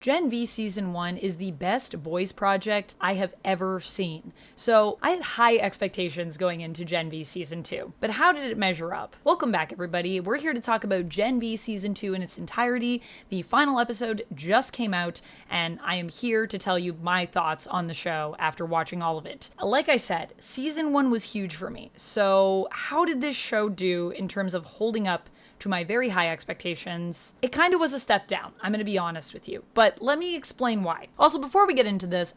Gen V Season 1 is the best boys project I have ever seen. So I had high expectations going into Gen V Season 2. But how did it measure up? Welcome back, everybody. We're here to talk about Gen V Season 2 in its entirety. The final episode just came out, and I am here to tell you my thoughts on the show after watching all of it. Like I said, Season 1 was huge for me. So how did this show do in terms of holding up to my very high expectations? It kind of was a step down, I'm gonna be honest with you, but let me explain why. Also, before we get into this,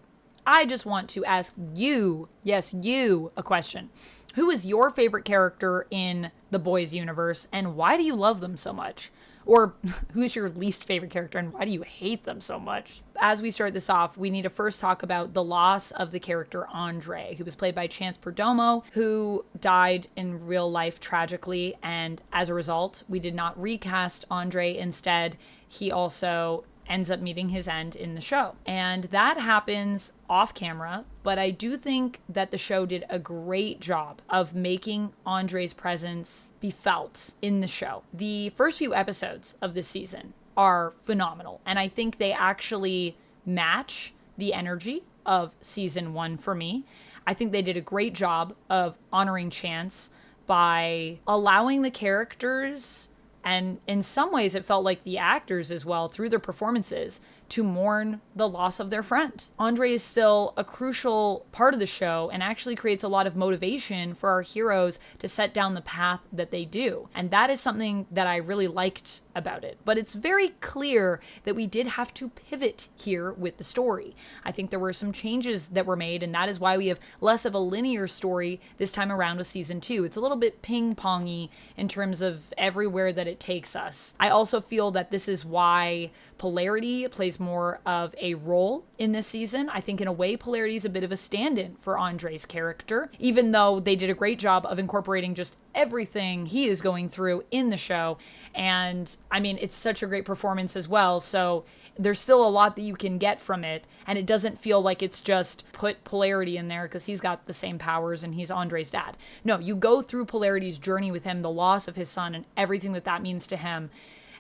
I just want to ask you, yes, you, a question. Who is your favorite character in the boys universe, and why do you love them so much? Or who's your least favorite character and why do you hate them so much? As we start this off, we need to first talk about the loss of the character Andre, who was played by Perdomo, who died in real life tragically. And as a result, we did not recast Andre. Instead, he also ends up meeting his end in the show. And that happens off camera, but I do think that the show did a great job of making Andre's presence be felt in the show. The first few episodes of this season are phenomenal, and I think they actually match the energy of Season 1 for me. I think they did a great job of honoring Chance by allowing the characters, and in some ways it felt like the actors as well, through their performances, to mourn the loss of their friend. Andre is still a crucial part of the show and actually creates a lot of motivation for our heroes to set down the path that they do. And that is something that I really liked about it. But it's very clear that we did have to pivot here with the story. I think there were some changes that were made, and that is why we have less of a linear story this time around with Season 2. It's a little bit ping-pongy in terms of everywhere that it takes us. I also feel that this is why polarity plays more of a role in this season. I think in a way polarity is a bit of a stand-in for Andre's character, even though they did a great job of incorporating just everything he is going through in the show. And I mean, it's such a great performance as well, so there's still a lot that you can get from it, and it doesn't feel like it's just put polarity in there because he's got the same powers and he's Andre's dad. No, you go through polarity's journey with him, the loss of his son and everything that that means to him,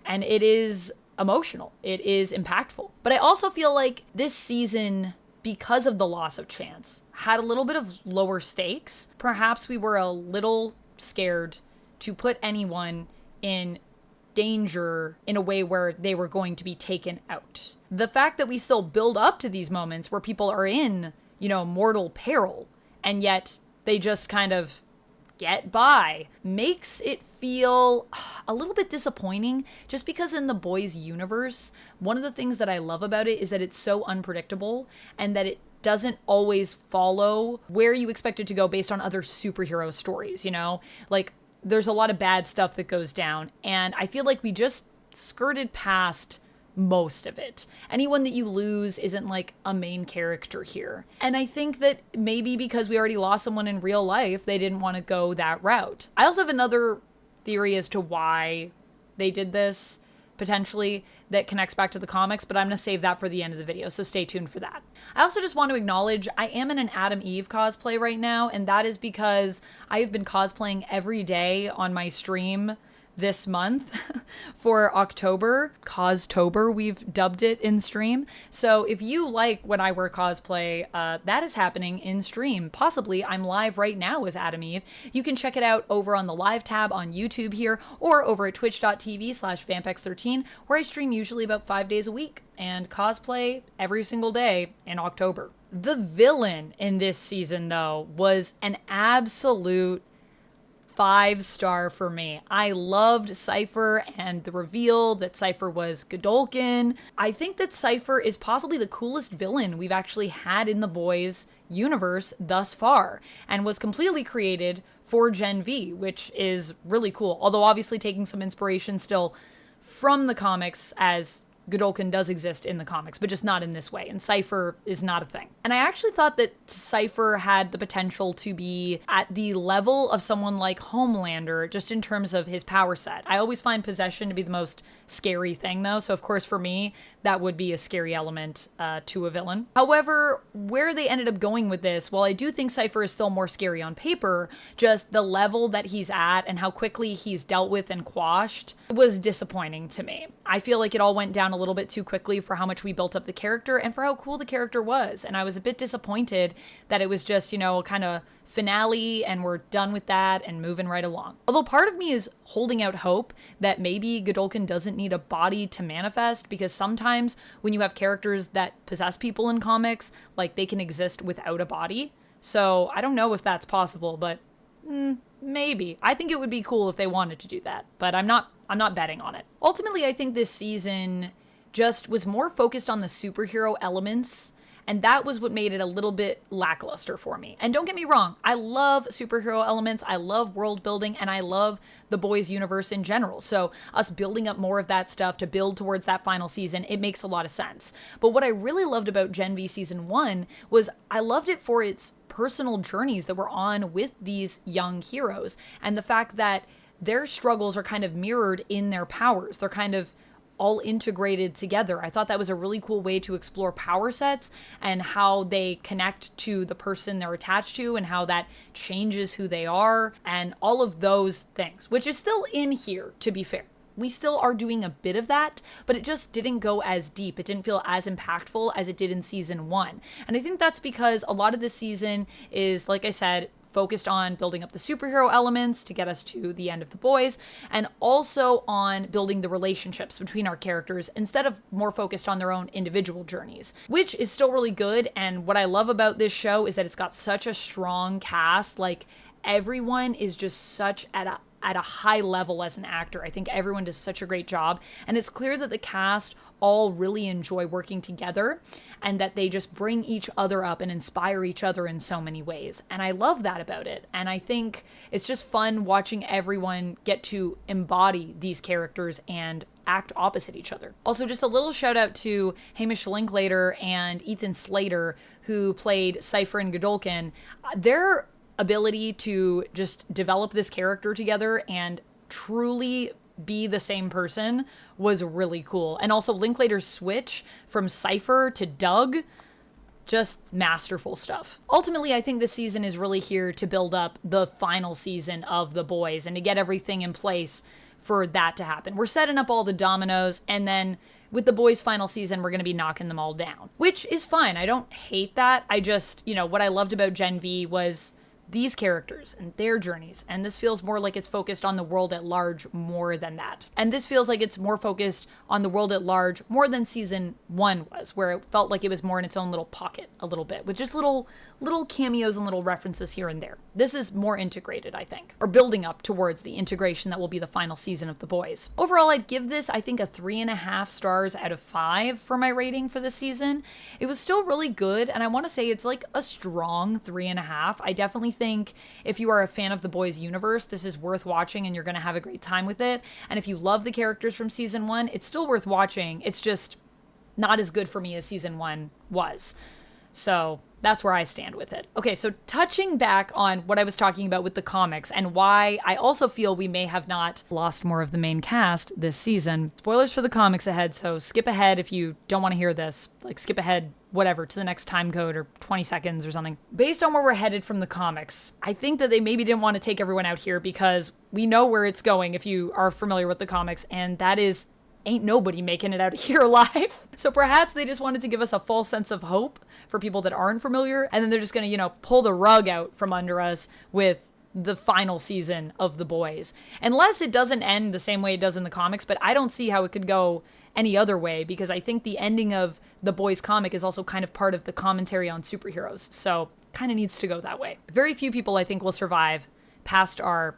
and it is emotional, it is impactful. But I also feel like this season, because of the loss of Chance, had a little bit of lower stakes. Perhaps we were a little scared to put anyone in danger in a way where they were going to be taken out. The fact that we still build up to these moments where people are in, mortal peril, and yet they just kind of get by, makes it feel a little bit disappointing, just because in the boys universe, one of the things that I love about it is that it's so unpredictable and that it doesn't always follow where you expect it to go based on other superhero stories, Like, there's a lot of bad stuff that goes down, and I feel like we just skirted past most of it. Anyone that you lose isn't like a main character here. And I think that maybe because we already lost someone in real life, they didn't want to go that route. I also have another theory as to why they did this, potentially, that connects back to the comics, but I'm going to save that for the end of the video, so stay tuned for that. I also just want to acknowledge I am in an Adam Eve cosplay right now, and that is because I have been cosplaying every day on my stream this month for October. Costober, we've dubbed it in stream. So if you like when I wear cosplay, that is happening in stream. Possibly I'm live right now as Adam Eve. You can check it out over on the live tab on YouTube here, or over at twitch.tv/vampex13, where I stream usually about 5 days a week and cosplay every single day in October. The villain in this season, though, was an absolute 5-star for me. I loved Cipher and the reveal that Cipher was Godolkin. I think that Cipher is possibly the coolest villain we've actually had in the boys universe thus far, and was completely created for Gen V, which is really cool. Although obviously taking some inspiration still from the comics, as Godolkin does exist in the comics, but just not in this way, and Cipher is not a thing. And I actually thought that Cipher had the potential to be at the level of someone like Homelander, just in terms of his power set. I always find possession to be the most scary thing, though, so of course for me, that would be a scary element to a villain. However, where they ended up going with this, while I do think Cipher is still more scary on paper, just the level that he's at and how quickly he's dealt with and quashed was disappointing to me. I feel like it all went down a little bit too quickly for how much we built up the character and for how cool the character was. And I was a bit disappointed that it was just, kind of finale and we're done with that and moving right along. Although part of me is holding out hope that maybe Godolkin doesn't need a body to manifest, because sometimes when you have characters that possess people in comics, like, they can exist without a body. So I don't know if that's possible, but maybe. I think it would be cool if they wanted to do that, but I'm not betting on it. Ultimately, I think this season just was more focused on the superhero elements, and that was what made it a little bit lackluster for me. And don't get me wrong, I love superhero elements, I love world building, and I love the boys universe in general. So us building up more of that stuff to build towards that final season, it makes a lot of sense. But what I really loved about Gen V Season 1 was I loved it for its personal journeys that were on with these young heroes, and the fact that their struggles are kind of mirrored in their powers. They're kind of all integrated together. I thought that was a really cool way to explore power sets and how they connect to the person they're attached to and how that changes who they are and all of those things, which is still in here, to be fair. We still are doing a bit of that, but it just didn't go as deep. It didn't feel as impactful as it did in season 1. And I think that's because a lot of this season is, like I said, focused on building up the superhero elements to get us to the end of the boys, and also on building the relationships between our characters instead of more focused on their own individual journeys, which is still really good. And what I love about this show is that it's got such a strong cast. Like, everyone is just such at a high level as an actor. I think everyone does such a great job, and it's clear that the cast all really enjoy working together and that they just bring each other up and inspire each other in so many ways. And I love that about it. And I think it's just fun watching everyone get to embody these characters and act opposite each other. Also, just a little shout out to Hamish Linklater and Ethan Slater, who played Cipher and Godolkin. Their ability to just develop this character together and truly be the same person was really cool. And also Linklater's switch from Cipher to Doug, just masterful stuff. Ultimately, I think this season is really here to build up the final season of The Boys and to get everything in place for that to happen. We're setting up all the dominoes, and then with The Boys' final season, we're going to be knocking them all down, which is fine. I don't hate that. I just, what I loved about Gen V was these characters and their journeys, and this feels more like it's focused on the world at large more than that. And this feels like it's more focused on the world at large more than season 1 was, where it felt like it was more in its own little pocket a little bit, with just little cameos and little references here and there. This is more integrated, I think, or building up towards the integration that will be the final season of The Boys. Overall, I'd give this, I think, a 3.5 stars out of 5 for my rating for this season. It was still really good, and I want to say it's like a strong 3.5. I definitely think if you are a fan of The Boys universe, this is worth watching and you're going to have a great time with it. And if you love the characters from season 1, it's still worth watching. It's just not as good for me as season 1 was. So that's where I stand with it. Okay, so touching back on what I was talking about with the comics and why I also feel we may have not lost more of the main cast this season. Spoilers for the comics ahead, so skip ahead if you don't want to hear this. Like, skip ahead, whatever, to the next time code or 20 seconds or something. Based on where we're headed from the comics, I think that they maybe didn't want to take everyone out here because we know where it's going if you are familiar with the comics, and that is ain't nobody making it out of here alive. So perhaps they just wanted to give us a false sense of hope for people that aren't familiar, and then they're just gonna, pull the rug out from under us with the final season of The Boys. Unless it doesn't end the same way it does in the comics, but I don't see how it could go any other way, because I think the ending of The Boys comic is also kind of part of the commentary on superheroes, so kind of needs to go that way. Very few people, I think, will survive past our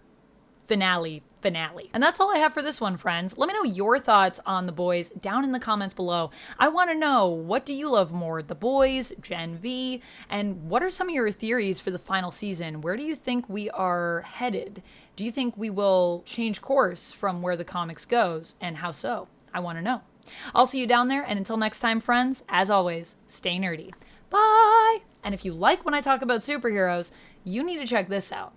finale. And that's all I have for this one, friends. Let me know your thoughts on The Boys down in the comments below. I want to know, what do you love more, The Boys, Gen V, and what are some of your theories for the final season? Where do you think we are headed? Do you think we will change course from where the comics goes, and how so? I want to know. I'll see you down there, and until next time, friends, as always, stay nerdy. Bye! And if you like when I talk about superheroes, you need to check this out.